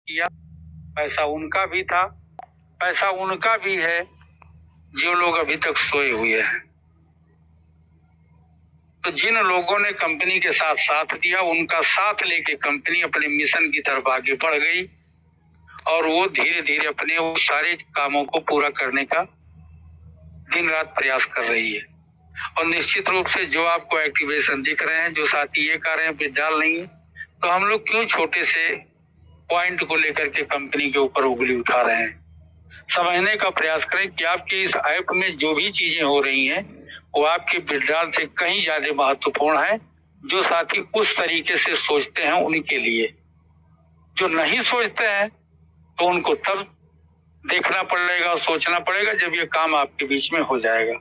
किया, पैसा उनका भी था, पैसा उनका भी है जो लोग अभी तक सोए हुए हैं। तो जिन लोगों ने कंपनी के साथ साथ दिया, उनका साथ लेके कंपनी अपने मिशन की तरफ आगे बढ़ गई और वो धीरे धीरे अपने वो सारे कामों को पूरा करने का दिन रात प्रयास कर रही है। और निश्चित रूप से जो आपको एक्टिवेशन दिख रहे हैं, जो साथी ये कह रहे हैं विड्रॉल नहीं है, तो हम लोग क्यों छोटे से पॉइंट को लेकर के कंपनी के ऊपर उंगली उठा रहे हैं? समझने का प्रयास करें कि आपके इस ऐप में जो भी चीजें हो रही हैं वो आपके विड्रॉल से कहीं ज्यादा महत्वपूर्ण है। जो साथी उस तरीके से सोचते हैं उनके लिए, जो नहीं सोचते हैं तो उनको तब देखना पड़ेगा और सोचना पड़ेगा जब ये काम आपके बीच में हो जाएगा।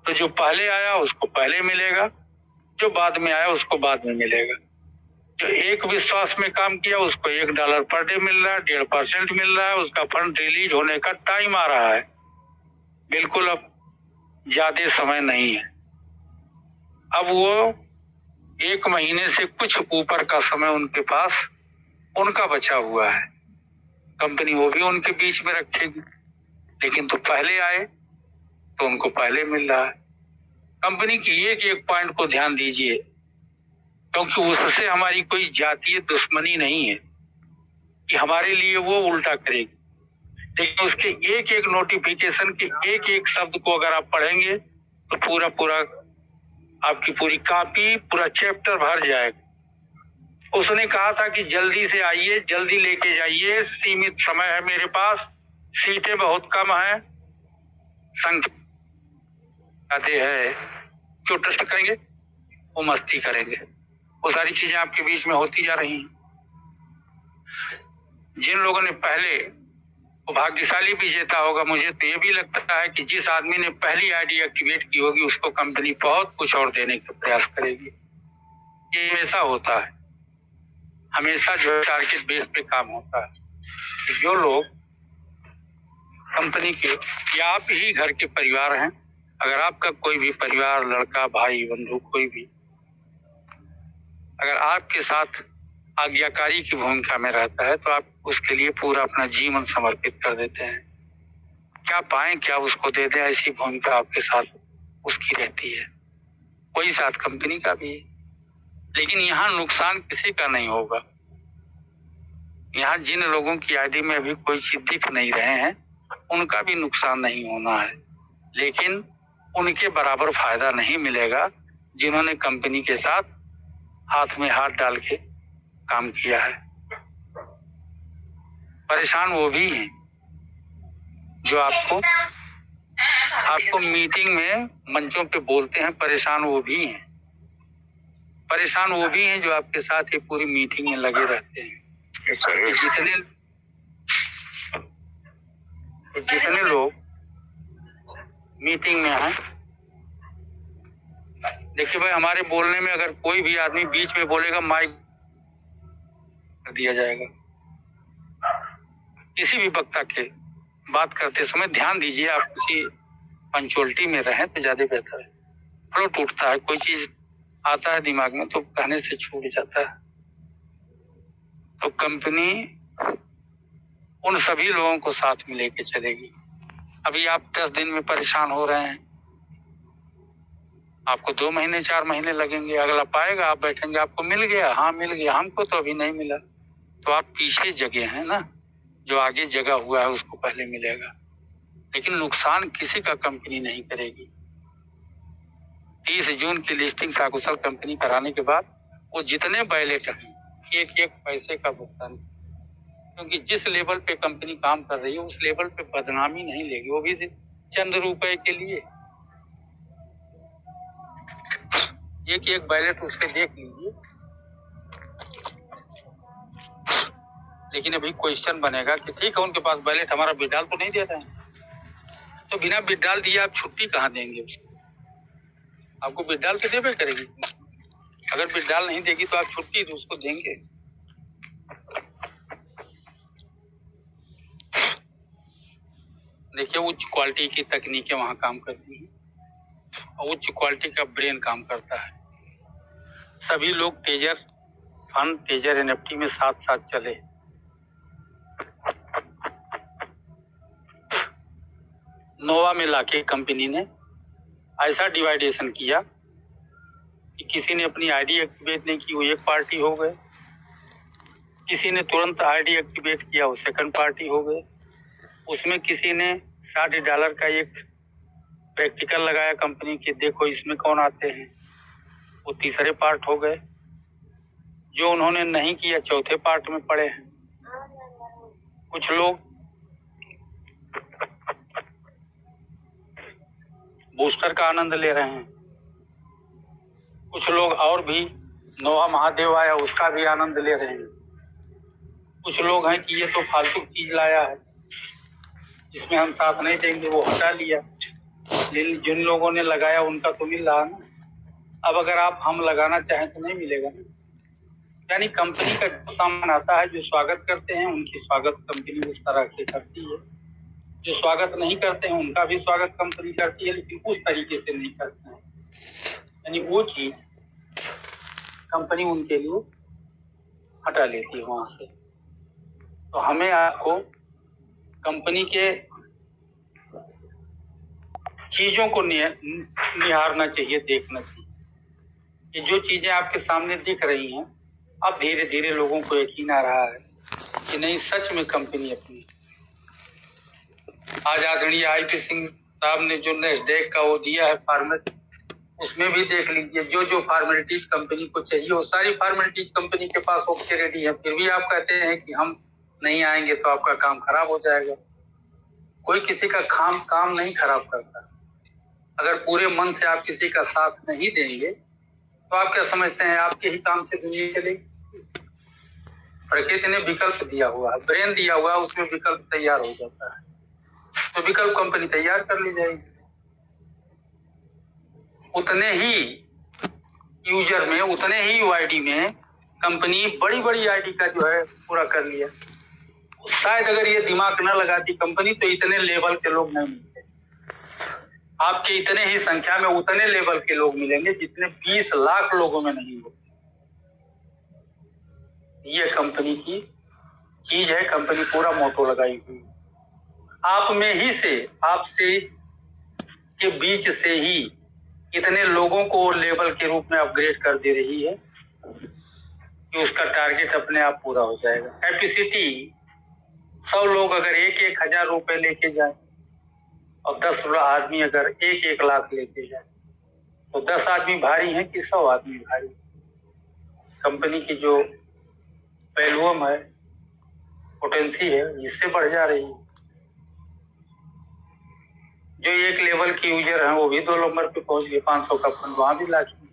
तो जो पहले आया उसको पहले मिलेगा, जो बाद में आया उसको बाद में मिलेगा। जो एक विश्वास में काम किया उसको $1 पर डे मिल रहा है, 1.5% मिल रहा है, उसका फंड रिलीज होने का टाइम आ रहा है। बिल्कुल अब ज्यादा समय नहीं है, अब वो 1 महीने से कुछ ऊपर का समय उनके पास उनका बचा हुआ है। कंपनी वो भी उनके बीच में रखेगी, लेकिन तो पहले आए तो उनको पहले मिल रहा है। कंपनी की एक एक पॉइंट को ध्यान दीजिए, क्योंकि उससे हमारी कोई जातीय दुश्मनी नहीं है कि हमारे लिए वो उल्टा करेगी, लेकिन उसके एक एक नोटिफिकेशन के एक एक शब्द को अगर आप पढ़ेंगे तो पूरा पूरा आपकी पूरी कॉपी, पूरा चैप्टर भर जाएगा। उसने कहा था कि जल्दी से आइए, जल्दी लेके जाइए, सीमित समय है मेरे पास, सीटें बहुत कम है, संख्या है, जो ट्रस्ट करेंगे वो मस्ती करेंगे। वो सारी चीजें आपके बीच में होती जा रही हैं। जिन लोगों ने पहले, वो भाग्यशाली विजेता होगा। मुझे तो ये भी लगता है कि जिस आदमी ने पहली आईडी एक्टिवेट की होगी उसको कंपनी बहुत कुछ और देने का प्रयास करेगी। ये हमेशा होता है, हमेशा जो टारगेट बेस पे काम होता है। जो लोग कंपनी के या आप ही घर के परिवार हैं, अगर आपका कोई भी परिवार, लड़का, भाई, बंधु, कोई भी अगर आपके साथ आज्ञाकारी की भूमिका में रहता है तो आप उसके लिए पूरा अपना जीवन समर्पित कर देते हैं। क्या पाएं क्या उसको दे दें, ऐसी भूमिका आपके साथ उसकी रहती है। वही साथ कंपनी का भी है। लेकिन यहाँ नुकसान किसी का नहीं होगा। यहाँ जिन लोगों की आईडी में अभी कोई चीज दिख नहीं रहे हैं उनका भी नुकसान नहीं होना है, लेकिन उनके बराबर फायदा नहीं मिलेगा जिन्होंने कंपनी के साथ हाथ में हाथ डाल के काम किया है। परेशान वो भी हैं जो आपको मीटिंग में मंचों पे बोलते हैं, परेशान वो भी हैं। परेशान वो भी हैं जो आपके साथ ये पूरी मीटिंग में लगे रहते हैं। जितने लोग मीटिंग में हैं, देखिए भाई, हमारे बोलने में अगर कोई भी आदमी बीच में बोलेगा माइक कर दिया जाएगा। किसी भी वक्ता के बात करते समय ध्यान दीजिए, आप किसी पंचुअलिटी में रहें तो ज्यादा बेहतर है। फ्लो टूटता है, कोई चीज आता है दिमाग में तो कहने से छूट जाता है। तो कंपनी उन सभी लोगों को साथ में लेके चलेगी। अभी आप 10 दिन में परेशान हो रहे हैं, आपको 2 महीने 4 महीने लगेंगे। अगला पाएगा, आप बैठेंगे, आपको मिल गया, हाँ मिल गया, हमको तो अभी नहीं मिला। तो आप पीछे जगह हैं ना, जो आगे जगह हुआ है उसको पहले मिलेगा। लेकिन नुकसान किसी का कंपनी नहीं करेगी। 30 जून की लिस्टिंग साकुशल कंपनी कराने के बाद वो जितने बैलेट हैं एक एक पैसे का भुगतान, क्योंकि जिस लेवल पे कंपनी काम कर रही है उस लेवल पे बदनामी नहीं लेगी, वो भी चंद रुपए के लिए। एक एक बैलेट उसके देख लीजिए। लेकिन अभी क्वेश्चन बनेगा कि ठीक है उनके पास बैलेट, हमारा विड्रॉल तो नहीं दे रहे हैं, तो बिना विड्रॉल दिए आप छुट्टी कहाँ देंगे उसको? आपको विड्रॉल तो देवे करेगी। अगर विड्रॉल नहीं देगी तो आप छुट्टी तो उसको देंगे। देखिए, उच्च क्वालिटी की तकनीकें वहां काम करती हैं और उच्च क्वालिटी का ब्रेन काम करता है। सभी लोग टेजर फंड, टेजर एनएफटी में साथ साथ चले। नोवा में लाके कंपनी ने ऐसा डिवाइडेशन किया कि किसी ने अपनी आईडी एक्टिवेट नहीं की, वो एक पार्टी हो गए। किसी ने तुरंत आईडी एक्टिवेट किया, वो सेकंड पार्टी हो गए। उसमें किसी ने $60 का एक प्रैक्टिकल लगाया कंपनी के, देखो इसमें कौन आते हैं, वो तीसरे पार्ट हो गए। जो उन्होंने नहीं किया चौथे पार्ट में पड़े हैं। कुछ लोग बूस्टर का आनंद ले रहे हैं, कुछ लोग और भी नोवा महादेव आया उसका भी आनंद ले रहे हैं। कुछ लोग हैं कि ये तो फालतू चीज लाया है, इसमें हम साथ नहीं देंगे, वो हटा लिया। लेकिन जिन लोगों ने लगाया उनका तो मिल रहा ना। अब अगर हम लगाना चाहें तो नहीं मिलेगा ना। यानी कंपनी का जो सामान आता है, जो स्वागत करते हैं उनकी स्वागत कंपनी उस तरह से करती है, जो स्वागत नहीं करते हैं उनका भी स्वागत कंपनी करती है, लेकिन उस तरीके से नहीं करते हैं। यानी वो चीज कंपनी उनके लिए हटा लेती है वहां से। तो हमें आपको कंपनी के चीजों को निहारना चाहिए, देखना चाहिए कि जो चीजें आपके सामने दिख रही हैं, अब धीरे धीरे लोगों को यकीन आ रहा है कि नहीं सच में कंपनी अपनी। आज आदरणीय IP सिंह साहब ने जो NASDAQ का वो दिया है फॉर्मेट, उसमें भी देख लीजिए जो जो फॉर्मेलिटीज कंपनी को चाहिए वो सारी फॉर्मेलिटीज कंपनी के पास ओके रेडी है। फिर भी आप कहते हैं कि हम नहीं आएंगे तो आपका काम खराब हो जाएगा। कोई किसी का काम नहीं खराब करता। अगर पूरे मन से आप किसी का साथ नहीं देंगे तो आप क्या समझते हैं आपके ही काम से दुनिया चलेगी? प्रकृति ने विकल्प दिया हुआ है, ब्रेन दिया हुआ है, उसमें विकल्प तैयार हो जाता है, तो विकल्प कंपनी तैयार कर ली जाएगी। उतने ही यूजर में, उतने ही UID में कंपनी बड़ी बड़ी आईडी का जो है पूरा कर लिया। शायद अगर ये दिमाग न लगाती कंपनी तो इतने लेवल के लोग नहीं मिलते। आपके इतने ही संख्या में उतने लेवल के लोग मिलेंगे जितने 20 लाख लोगों में नहीं होते। ये कंपनी की चीज है, कंपनी पूरा मोटो लगाई हुई। आप में ही से, आपसे के बीच से ही इतने लोगों को लेवल के रूप में अपग्रेड कर दे रही है कि उसका टारगेट अपने आप पूरा हो जाएगा। कैपेसिटी 100 लोग अगर 1,000 रुपए लेके जाए और 10 आदमी अगर 1 लाख लेके जाए तो 10 आदमी भारी हैं कि 100 आदमी भारी? कंपनी की जो वैल्यूम है, पोटेंसी है, इससे बढ़ जा रही है। जो एक लेवल के यूजर हैं वो भी 2 नंबर पे पहुंच गए। 500 का फंड वहां भी लॉकिंग।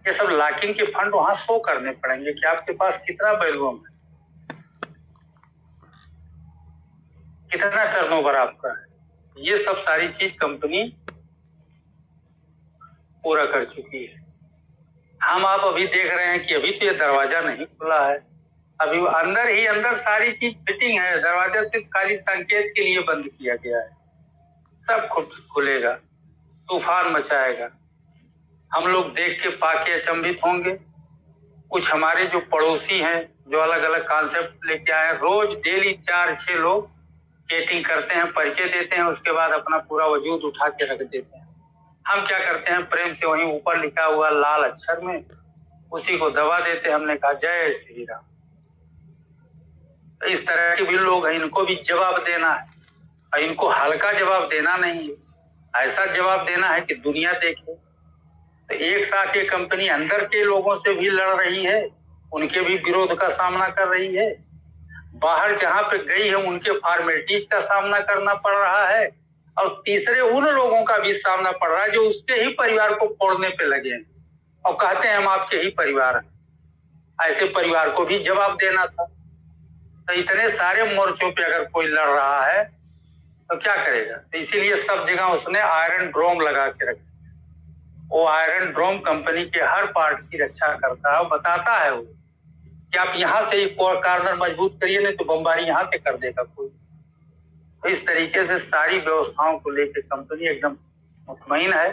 ये सब लॉकिंग के फंड वहां शो करने पड़ेंगे कि आपके पास कितना वैल्यूम है, कितना टर्नओवर आपका है। ये सब सारी चीज कंपनी पूरा कर चुकी है। हम आप अभी देख रहे हैं कि अभी तो ये दरवाजा नहीं खुला है, अभी अंदर ही अंदर सारी चीज फिटिंग है। दरवाजा सिर्फ खाली संकेत के लिए बंद किया गया है। सब खुलेगा, तूफान मचाएगा। हम लोग देख के पाके अचंभित होंगे। कुछ हमारे जो पड़ोसी हैं जो अलग अलग कॉन्सेप्ट लेके आए, रोज डेली 4-6 लोग चैटिंग करते हैं, परिचय देते हैं, उसके बाद अपना पूरा वजूद उठा के रख देते हैं। हम क्या करते हैं, प्रेम से वहीं ऊपर लिखा हुआ लाल अक्षर में उसी को दबा देते हैं। हमने कहा जय श्री राम। इस तरह के भी लोग हैं, इनको भी जवाब देना है और इनको हल्का जवाब देना नहीं है, ऐसा जवाब देना है कि दुनिया देखे। तो एक साथ ये कंपनी अंदर के लोगों से भी लड़ रही है, उनके भी विरोध का सामना कर रही है, बाहर जहां पे गई है उनके फॉर्मेलिटीज का सामना करना पड़ रहा है, और तीसरे उन लोगों का भी सामना पड़ रहा है जो उसके ही परिवार को फोड़ने पे लगे हैं और कहते हैं हम आपके ही परिवार हैं। ऐसे परिवार को भी जवाब देना था। तो इतने सारे मोर्चों पे अगर कोई लड़ रहा है तो क्या करेगा? तो इसीलिए सब जगह उसने आयरन ड्रोम लगा के रखा। वो आयरन ड्रोम कंपनी के हर पार्ट की रक्षा करता है, बताता है वो कि आप यहाँ से एक कॉर्नर मजबूत करिए, नहीं तो बमबारी यहाँ से कर देगा कोई। तो इस तरीके से सारी व्यवस्थाओं को लेकर कंपनी एकदम मुतमईन है,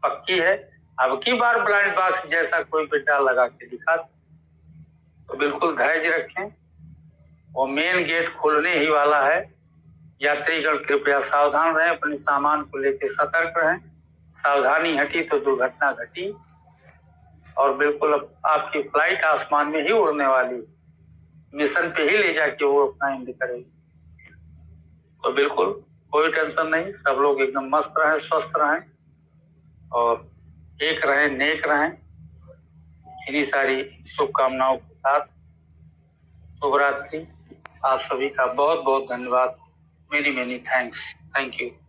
पक्की है। अब की बार ब्लाइंड बॉक्स जैसा कोई बिड्डा लगा के दिखा तो बिल्कुल धैर्य रखें। वो मेन गेट खुलने ही वाला है। यात्रीगण कृपया सावधान रहें, अपने सामान को लेकर सतर्क रहें। सावधानी हटी तो दुर्घटना घटी। और बिल्कुल अब आपकी फ्लाइट आसमान में ही उड़ने वाली, मिशन पे ही ले जाके वो अपना एंड करेगी। तो बिल्कुल कोई टेंशन नहीं, सब लोग एकदम मस्त रहें, स्वस्थ रहें और एक रहें, नेक रहें। इन्हीं सारी शुभकामनाओं के साथ शुभ रात्रि। आप सभी का बहुत बहुत धन्यवाद। Many many thanks. Thank you.